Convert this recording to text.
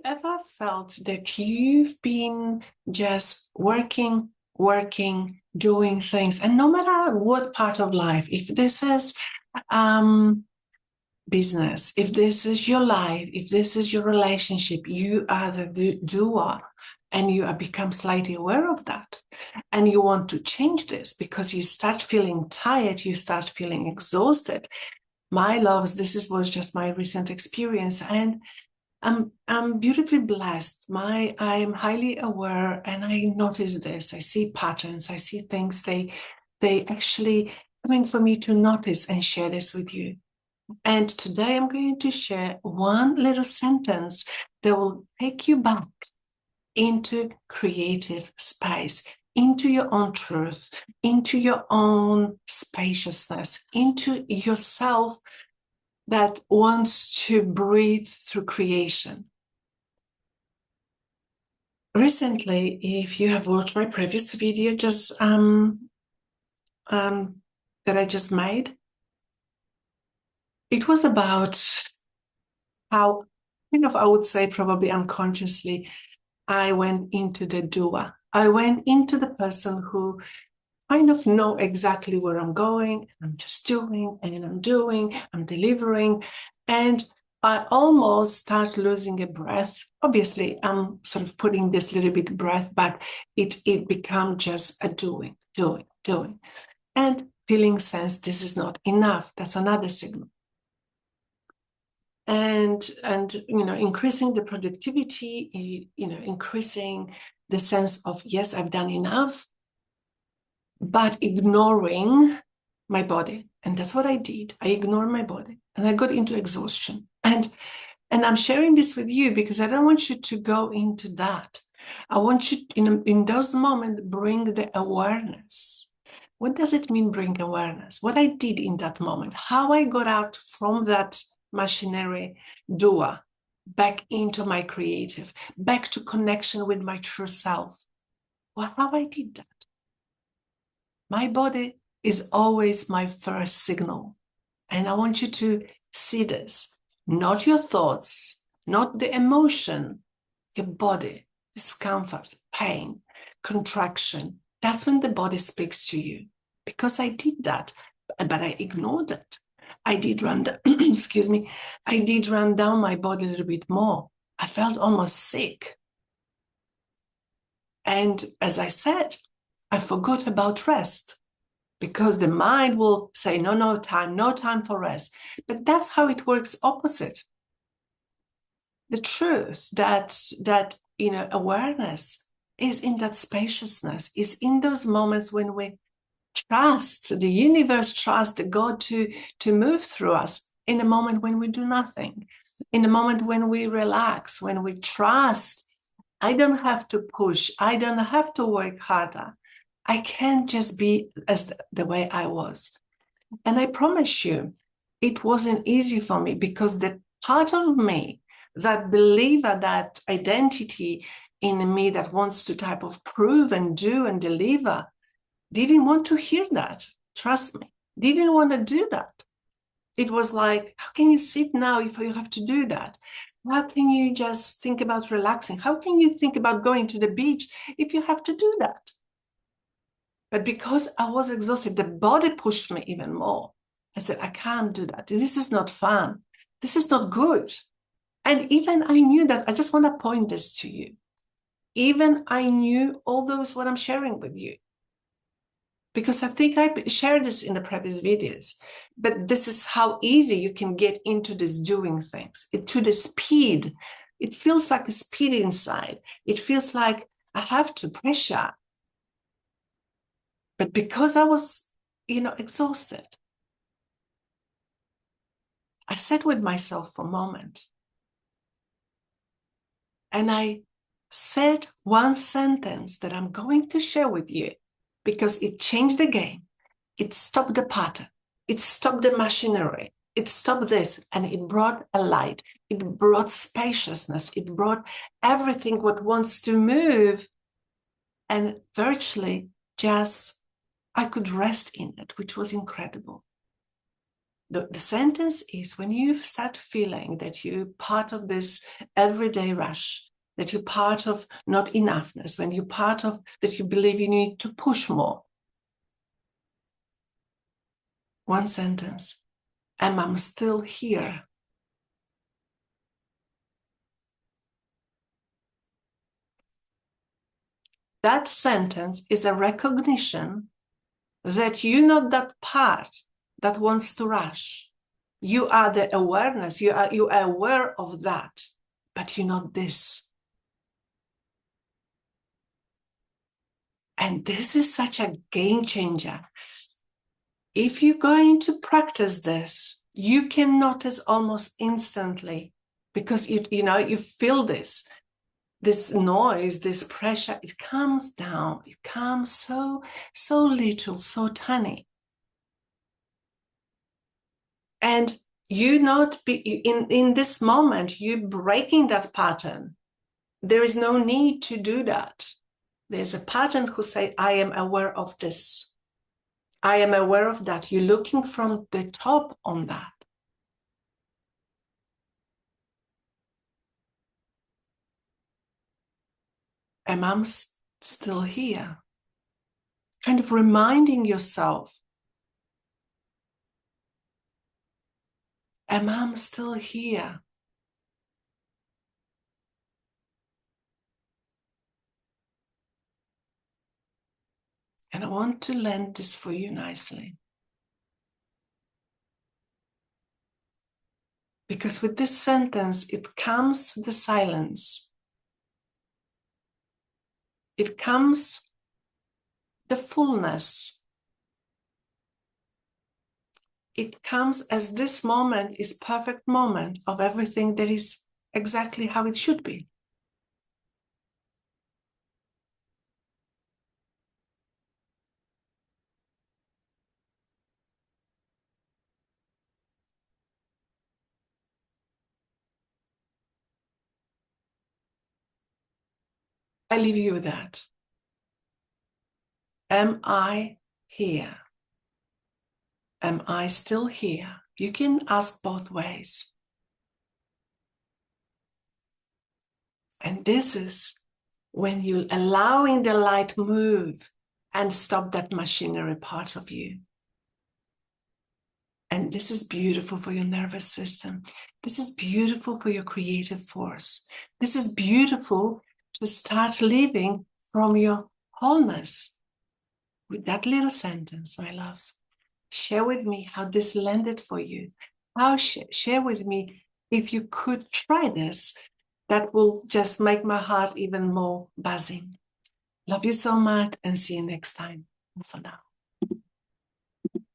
ever felt that you've been just doing things, and no matter what part of life, if this is business, if this is your life, if this is your relationship, you are the doer, and you are become slightly aware of that, and you want to change this because you start feeling tired, you start feeling exhausted. My loves, was just my recent experience, and I'm beautifully blessed. I'm highly aware, and I notice this. I see patterns. I see things. They actually coming for me to notice and share this with you. And today I'm going to share one little sentence that will take you back into creative space, into your own truth, into your own spaciousness, into yourself that wants to breathe through creation. Recently, if you have watched my previous video that I just made, it was about how, I would say probably unconsciously, I went into the doer. I went into the person who kind of know exactly where I'm going. I'm just doing, and I'm delivering. And I almost start losing a breath. Obviously, I'm sort of putting this little bit breath, but it becomes just a doing. And feeling sense, this is not enough. That's another signal. And increasing the productivity, increasing the sense of, yes, I've done enough, but ignoring my body. And that's what I did. I ignored my body, and I got into exhaustion. And I'm sharing this with you because I don't want you to go into that. I want you, in those moments, bring the awareness. What does it mean, bring awareness? What I did in that moment, how I got out from that machinery doer, back into my creative, back to connection with my true self. Well, how I did that. My body is always my first signal. And I want you to see this, not your thoughts, not the emotion, your body, discomfort, pain, contraction. That's when the body speaks to you. Because I did that, but I ignored it. I did run, excuse me, I did run down my body a little bit more. I felt almost sick. And as I said, I forgot about rest, because the mind will say, no time for rest. But that's how it works opposite. The truth that awareness is in that spaciousness, is in those moments when we trust the universe, trust the God to move through us, in a moment when we do nothing, in a moment when we relax, when we trust. I don't have to push. I don't have to work harder. I can just be as the way I was. And I promise you, it wasn't easy for me, because the part of me, that believer, that identity in me that wants to type of prove and do and deliver, didn't want to hear that. Trust me, didn't want to do that. It was like, how can you sit now if you have to do that? How can you just think about relaxing? How can you think about going to the beach if you have to do that? But because I was exhausted, the body pushed me even more. I said, I can't do that. This is not fun. This is not good. And even I knew that. I just want to point this to you. Even I knew all those what I'm sharing with you. Because I think I shared this in the previous videos. But this is how easy you can get into this doing things, to the speed. It feels like a speed inside. It feels like I have to pressure. But because I was, exhausted, I sat with myself for a moment. And I said one sentence that I'm going to share with you, because it changed the game. It stopped the pattern. It stopped the machinery. It stopped this, and it brought a light. It brought spaciousness. It brought everything what wants to move. And virtually just, I could rest in it, which was incredible. The sentence is, when you start feeling that you're part of this everyday rush, that you're part of not enoughness, when you're part of that you believe you need to push more. One sentence, and I'm still here. That sentence is a recognition that you're not that part that wants to rush. You are the awareness, you are aware of that, but you're not this. And this is such a game changer. If you're going to practice this, you can notice almost instantly, because you feel this noise, this pressure, it comes down, it comes so little, so tiny. And you not be in this moment, you're breaking that pattern. There is no need to do that. There's a pattern who say, I am aware of this. I am aware of that. You're looking from the top on that. And I'm still here. Kind of reminding yourself, am I still here? And I want to land this for you nicely. Because with this sentence, it comes the silence. It comes the fullness. It comes as this moment is perfect moment of everything that is exactly how it should be. I leave you with that. Am I here? Am I still here? You can ask both ways. And this is when you're allowing the light move and stop that machinery part of you. And this is beautiful for your nervous system. This is beautiful for your creative force. This is beautiful to start living from your wholeness. With that little sentence, my loves, share with me how this landed for you. Share with me if you could try this. That will just make my heart even more buzzing. Love you so much and see you next time. For now.